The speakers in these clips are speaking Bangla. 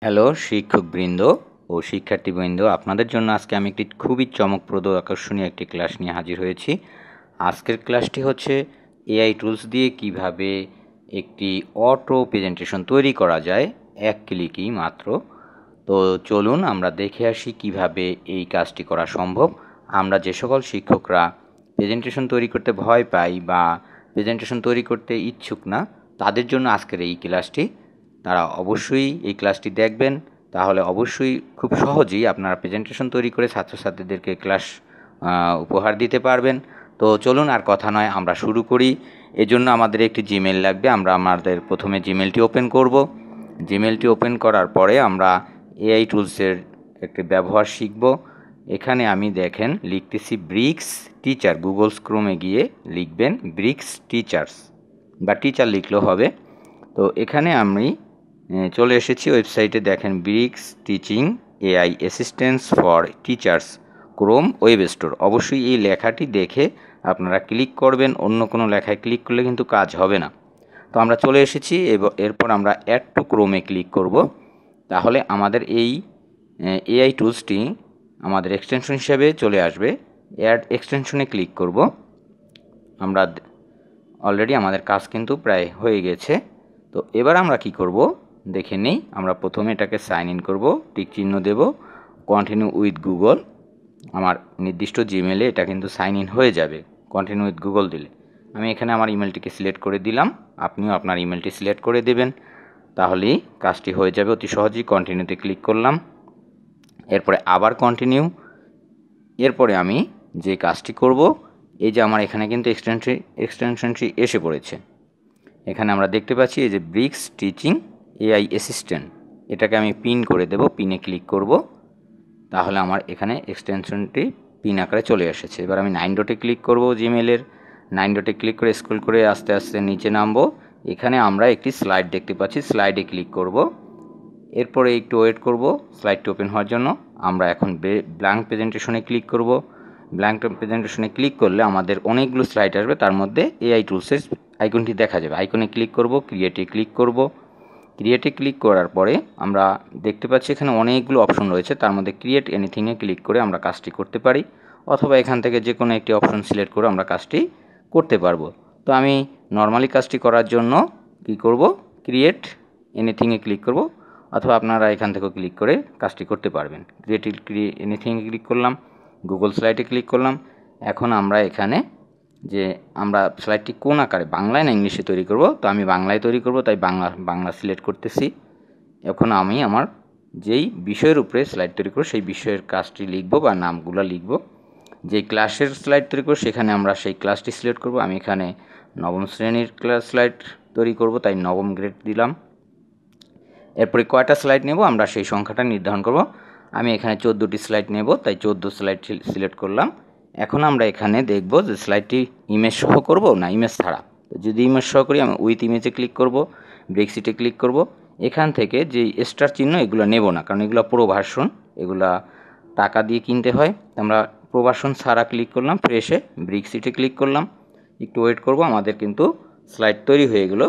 হ্যালো শিক্ষকবৃন্দ ও শিক্ষার্থীবৃন্দ, আপনাদের জন্য আজকে আমি একটি খুবই চমকপ্রদ আকর্ষণীয় একটি ক্লাস নিয়ে হাজির হয়েছি। আজকের ক্লাসটি হচ্ছে এআই টুলস দিয়ে কিভাবে একটি অটো প্রেজেন্টেশন তৈরি করা যায় এক ক্লিকই মাত্র। তো চলুন আমরা দেখে আসি কিভাবে এই কাজটি করা সম্ভব। আমরা যে সকল শিক্ষকরা প্রেজেন্টেশন তৈরি করতে ভয় পাই বা প্রেজেন্টেশন তৈরি করতে ইচ্ছুক না, তাদের জন্য আজকের এই ক্লাসটি। তারা অবশ্যই এই ক্লাসটি দেখবেন, তাহলে অবশ্যই খুব সহজেই আপনারা প্রেজেন্টেশন তৈরি করে ছাত্রছাত্রীদেরকে ক্লাস উপহার দিতে পারবেন। তো চলুন আর কথা নয়, আমরা শুরু করি। এজন্য আমাদের একটি জিমেল লাগবে। আমরা আমাদের প্রথমে জিমেলটি ওপেন করব। জিমেলটি ওপেন করার পরে আমরা এআই টুলসের একটি ব্যবহার শিখব। এখানে আমি দেখেন লিখতেছি ব্রিক্স টিচার। গুগল ক্রোমে গিয়ে লিখবেন ব্রিক্স টিচার্স বা টিচার লিখলেও হবে। তো এখানে আমি চলে এসেছি ওয়েবসাইটে। দেখেন Brisk teaching AI assistance for teachers Chrome web store. অবশ্যই এই লেখাটি দেখে আপনারা ক্লিক করবেন, অন্য কোনো লেখায় ক্লিক করলে কিন্তু কাজ হবে না। তো আমরা চলে এসেছি, এরপর আমরা অ্যাড টু ক্রোমে ক্লিক করব। তাহলে আমাদের এই এআই টুলসটি আমাদের এক্সটেনশন হিসেবে চলে আসবে। অ্যাড এক্সটেনশনে ক্লিক করব। আমরা অলরেডি আমাদের কাজ কিন্তু প্রায় হয়ে গেছে। তো এবার আমরা কি করব দেখে নেই। আমরা প্রথমে এটাকে সাইন ইন করব, টিক চিহ্ন দেব, কন্টিনিউ উইথ গুগল। আমার নির্দিষ্ট জিমেলে এটা কিন্তু সাইন ইন হয়ে যাবে কন্টিনিউ উইথ গুগল দিলে। আমি এখানে আমার ইমেলটিকে সিলেক্ট করে দিলাম, আপনিও আপনার ইমেলটি সিলেক্ট করে দেবেন, তাহলেই কাজটি হয়ে যাবে অতি সহজেই। কন্টিনিউতে ক্লিক করলাম, এরপরে আবার কন্টিনিউ। এরপরে আমি যে কাজটি করব, এই যে আমার এখানে কিন্তু এক্সটেনশনটি এসে পড়েছে। এখানে আমরা দেখতে পাচ্ছি এই যে ব্রিক্স টিচিং এআই অ্যাসিস্ট্যান্ট, এটাকে আমি পিন করে দেব। পিনে ক্লিক করব, তাহলে আমার এখানে এক্সটেনশনটি পিন আকারে চলে এসেছে। এবার আমি 9 ডটে ক্লিক করব, জিমেলের 9 ডটে ক্লিক করে স্ক্রল করে আস্তে আস্তে নিচে নামবো। এখানে আমরা একটি স্লাইড দেখতে পাচ্ছি, স্লাইডে ক্লিক করব। এরপরে একটু ওয়েট করব স্লাইডটি ওপেন হওয়ার জন্য। আমরা এখন ব্ল্যাঙ্ক প্রেজেন্টেশনে ক্লিক করব। ব্ল্যাঙ্ক প্রেজেন্টেশনে ক্লিক করলে আমাদের অনেকগুলো স্লাইড আসবে, তার মধ্যে এআই টুলসের আইকনটি দেখা যাবে। আইকনে ক্লিক করব, ক্রিয়েটে ক্লিক করব। ক্রিয়েটে ক্লিক করার পরে আমরা দেখতে পাচ্ছি এখানে অনেকগুলো অপশন রয়েছে, তার মধ্যে ক্রিয়েট এনিথিংয়ে ক্লিক করে আমরা কাজটি করতে পারি, অথবা এখান থেকে যে কোনো একটি অপশন সিলেক্ট করে আমরা কাজটি করতে পারবো। তো আমি নর্মালি কাজটি করার জন্য কি করব, ক্রিয়েট এনিথিংয়ে ক্লিক করব, অথবা আপনারা এখান থেকেও ক্লিক করে কাজটি করতে পারবেন। ক্রিয়েট এনিথিংয়ে ক্লিক করলাম, গুগল স্লাইডে ক্লিক করলাম। এখন আমরা এখানে যে আমরা স্লাইডটি কোন আকারে, বাংলায় না ইংলিশে তৈরি করব, তো আমি বাংলায় তৈরি করব, তাই বাংলা সিলেক্ট করতেছি। এখন আমি আমার যেই বিষয়ের উপরে স্লাইড তৈরি করব সেই বিষয়ের কাজটি লিখব বা নামগুলো লিখব। যে ক্লাসের স্লাইড তৈরি করব সেখানে আমরা সেই ক্লাসটি সিলেক্ট করব। আমি এখানে নবম শ্রেণীর ক্লাস স্লাইড তৈরি করব, তাই নবম গ্রেড দিলাম। এরপরে কয়টা স্লাইড নেব আমরা সেই সংখ্যাটা নির্ধারণ করব। আমি এখানে 14টি স্লাইড নেব, তাই 14 স্লাইড সিলেক্ট করলাম। এখন আমরা এখানে দেখব যে স্লাইডটি ইমেজ সহ করব না ইমেজ ছাড়া। তো যদি ইমেজ সহ করি আমি উইথ ইমেজে ক্লিক করব, ব্রেকশিটে ক্লিক করব। এখান থেকে যে স্টার চিহ্ন এগুলো নেব না, কারণ এগুলো প্রো ভার্সন, এগুলা টাকা দিয়ে কিনতে হয়। আমরা প্রো ভার্সন ছাড়া ক্লিক করলাম, ফ্রেশে ব্রেকশিটে ক্লিক করলাম। একটু ওয়েট করব, আমাদের কিন্তু স্লাইড তৈরি হয়ে গেল।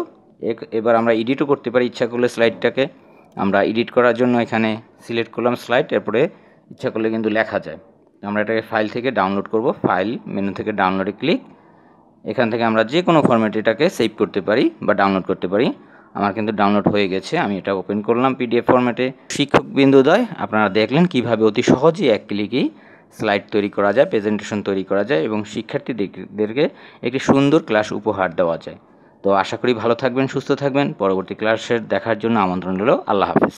এবার আমরা এডিটও করতে পারি ইচ্ছা করলে। স্লাইডটাকে আমরা এডিট করার জন্য এখানে সিলেক্ট করলাম স্লাইড, এরপরে ইচ্ছা করলে কিন্তু লেখা যায়। আমরা এটাকে ফাইল থেকে ডাউনলোড করব, ফাইল মেনু থেকে ডাউনলোডে ক্লিক। এখান থেকে আমরা যে কোনো ফরম্যাটে এটাকে সেভ করতে পারি বা ডাউনলোড করতে পারি। আমার কিন্তু ডাউনলোড হয়ে গেছে, আমি এটা ওপেন করলাম পিডিএফ ফরম্যাটে। শিক্ষকবৃন্দোদয়, আপনারা দেখলেন কিভাবে অতি সহজেই এক ক্লিকেই স্লাইড তৈরি করা যায়, প্রেজেন্টেশন তৈরি করা যায় এবং শিক্ষার্থীদেরকে একটি সুন্দর ক্লাস উপহার দেওয়া যায়। তো আশা করি ভালো থাকবেন, সুস্থ থাকবেন। পরবর্তী ক্লাসের দেখার জন্য আমন্ত্রণ রইল। আল্লাহ হাফেজ।